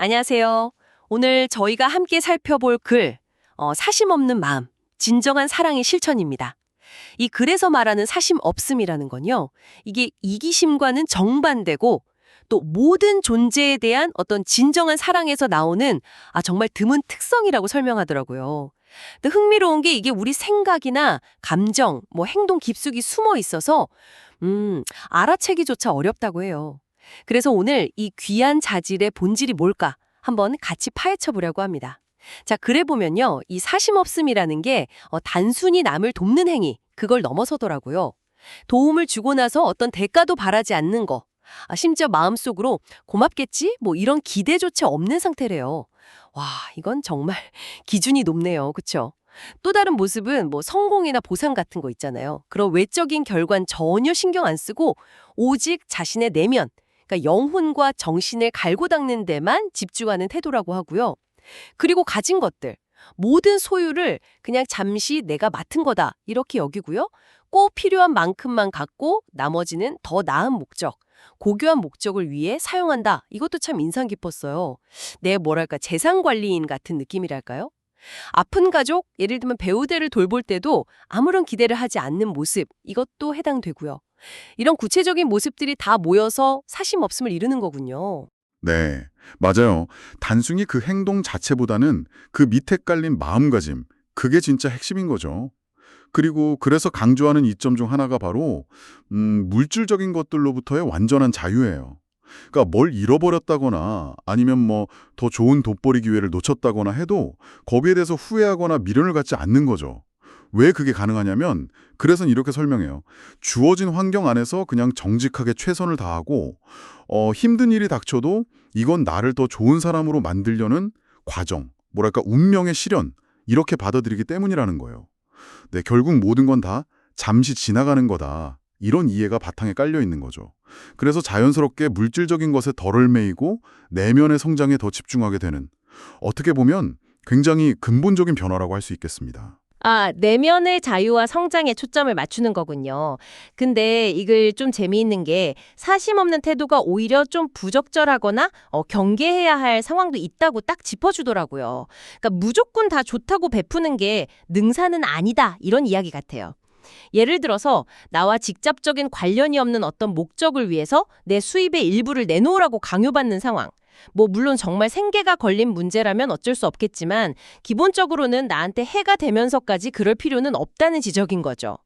안녕하세요. 오늘 저희가 함께 살펴볼 글, 사심 없는 마음, 진정한 사랑의 실천입니다. 이 글에서 말하는 사심 없음이라는 건요, 이게 이기심과는 정반대고 또 모든 존재에 대한 어떤 진정한 사랑에서 나오는 정말 드문 특성이라고 설명하더라고요. 또 흥미로운 게 이게 우리 생각이나 감정, 행동 깊숙이 숨어 있어서 알아채기조차 어렵다고 해요. 그래서 오늘 이 귀한 자질의 본질이 뭘까 한번 같이 파헤쳐 보려고 합니다. 자, 그래 보면요. 이 사심 없음이라는 게 단순히 남을 돕는 행위, 그걸 넘어서더라고요. 도움을 주고 나서 어떤 대가도 바라지 않는 거. 심지어 마음속으로 고맙겠지? 이런 기대조차 없는 상태래요. 와, 이건 정말 기준이 높네요. 그쵸? 또 다른 모습은 성공이나 보상 같은 거 있잖아요. 그런 외적인 결과는 전혀 신경 안 쓰고 오직 자신의 내면, 그러니까 영혼과 정신을 갈고 닦는 데만 집중하는 태도라고 하고요. 그리고 가진 것들, 모든 소유를 그냥 잠시 내가 맡은 거다 이렇게 여기고요. 꼭 필요한 만큼만 갖고 나머지는 더 나은 목적, 고귀한 목적을 위해 사용한다. 이것도 참 인상 깊었어요. 재산 관리인 같은 느낌이랄까요? 아픈 가족, 예를 들면 배우자를 돌볼 때도 아무런 기대를 하지 않는 모습, 이것도 해당되고요. 이런 구체적인 모습들이 다 모여서 사심 없음을 이루는 거군요. 네, 맞아요. 단순히 그 행동 자체보다는 그 밑에 깔린 마음가짐, 그게 진짜 핵심인 거죠. 그리고 그래서 강조하는 이점 중 하나가 바로 물질적인 것들로부터의 완전한 자유예요. 그러니까 뭘 잃어버렸다거나 아니면 더 좋은 돋보리 기회를 놓쳤다거나 해도 거기에 대해서 후회하거나 미련을 갖지 않는 거죠. 왜 그게 가능하냐면 그래서는 이렇게 설명해요. 주어진 환경 안에서 그냥 정직하게 최선을 다하고 힘든 일이 닥쳐도 이건 나를 더 좋은 사람으로 만들려는 과정, 운명의 실현 이렇게 받아들이기 때문이라는 거예요. 네, 결국 모든 건 다 잠시 지나가는 거다. 이런 이해가 바탕에 깔려 있는 거죠. 그래서 자연스럽게 물질적인 것에 덜을 매이고 내면의 성장에 더 집중하게 되는 어떻게 보면 굉장히 근본적인 변화라고 할 수 있겠습니다. 내면의 자유와 성장에 초점을 맞추는 거군요. 근데 이걸 좀 재미있는 게 사심 없는 태도가 오히려 좀 부적절하거나 경계해야 할 상황도 있다고 딱 짚어주더라고요. 그러니까 무조건 다 좋다고 베푸는 게 능사는 아니다 이런 이야기 같아요. 예를 들어서 나와 직접적인 관련이 없는 어떤 목적을 위해서 내 수입의 일부를 내놓으라고 강요받는 상황. 물론 정말 생계가 걸린 문제라면 어쩔 수 없겠지만 기본적으로는 나한테 해가 되면서까지 그럴 필요는 없다는 지적인 거죠.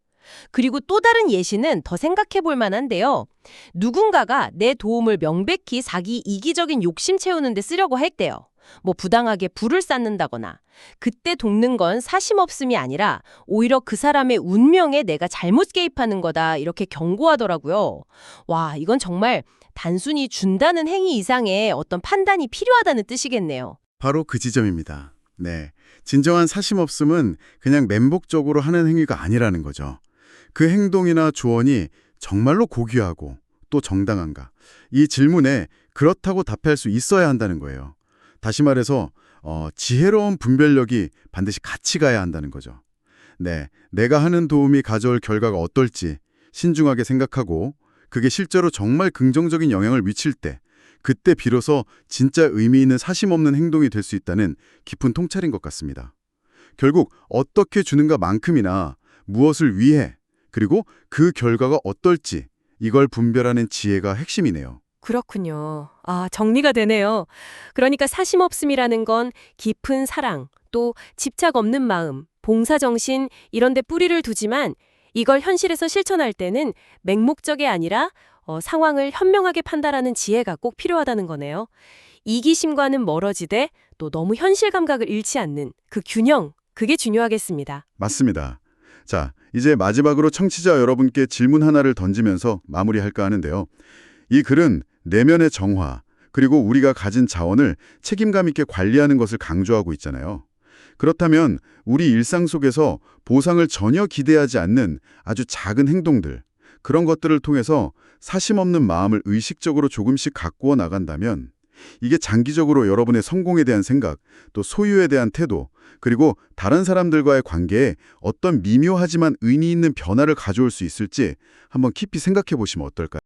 그리고 또 다른 예시는 더 생각해 볼 만한데요. 누군가가 내 도움을 명백히 자기 이기적인 욕심 채우는 데 쓰려고 할 때요. 부당하게 불을 쌓는다거나 그때 돕는 건 사심 없음이 아니라 오히려 그 사람의 운명에 내가 잘못 개입하는 거다 이렇게 경고하더라고요. 와, 이건 정말 단순히 준다는 행위 이상의 어떤 판단이 필요하다는 뜻이겠네요. 바로 그 지점입니다. 네, 진정한 사심 없음은 그냥 맹목적으로 하는 행위가 아니라는 거죠. 그 행동이나 조언이 정말로 고귀하고 또 정당한가? 이 질문에 그렇다고 답할 수 있어야 한다는 거예요. 다시 말해서 지혜로운 분별력이 반드시 같이 가야 한다는 거죠. 네, 내가 하는 도움이 가져올 결과가 어떨지 신중하게 생각하고 그게 실제로 정말 긍정적인 영향을 미칠 때 그때 비로소 진짜 의미 있는 사심 없는 행동이 될 수 있다는 깊은 통찰인 것 같습니다. 결국 어떻게 주는가만큼이나 무엇을 위해 그리고 그 결과가 어떨지 이걸 분별하는 지혜가 핵심이네요. 그렇군요. 정리가 되네요. 그러니까 사심 없음이라는 건 깊은 사랑, 또 집착 없는 마음, 봉사정신 이런 데 뿌리를 두지만 이걸 현실에서 실천할 때는 맹목적이 아니라 상황을 현명하게 판단하는 지혜가 꼭 필요하다는 거네요. 이기심과는 멀어지되 또 너무 현실 감각을 잃지 않는 그 균형, 그게 중요하겠습니다. 맞습니다. 자, 이제 마지막으로 청취자 여러분께 질문 하나를 던지면서 마무리할까 하는데요. 이 글은 내면의 정화, 그리고 우리가 가진 자원을 책임감 있게 관리하는 것을 강조하고 있잖아요. 그렇다면 우리 일상 속에서 보상을 전혀 기대하지 않는 아주 작은 행동들, 그런 것들을 통해서 사심 없는 마음을 의식적으로 조금씩 가꾸어 나간다면 이게 장기적으로 여러분의 성공에 대한 생각, 또 소유에 대한 태도, 그리고 다른 사람들과의 관계에 어떤 미묘하지만 의미 있는 변화를 가져올 수 있을지 한번 깊이 생각해 보시면 어떨까요?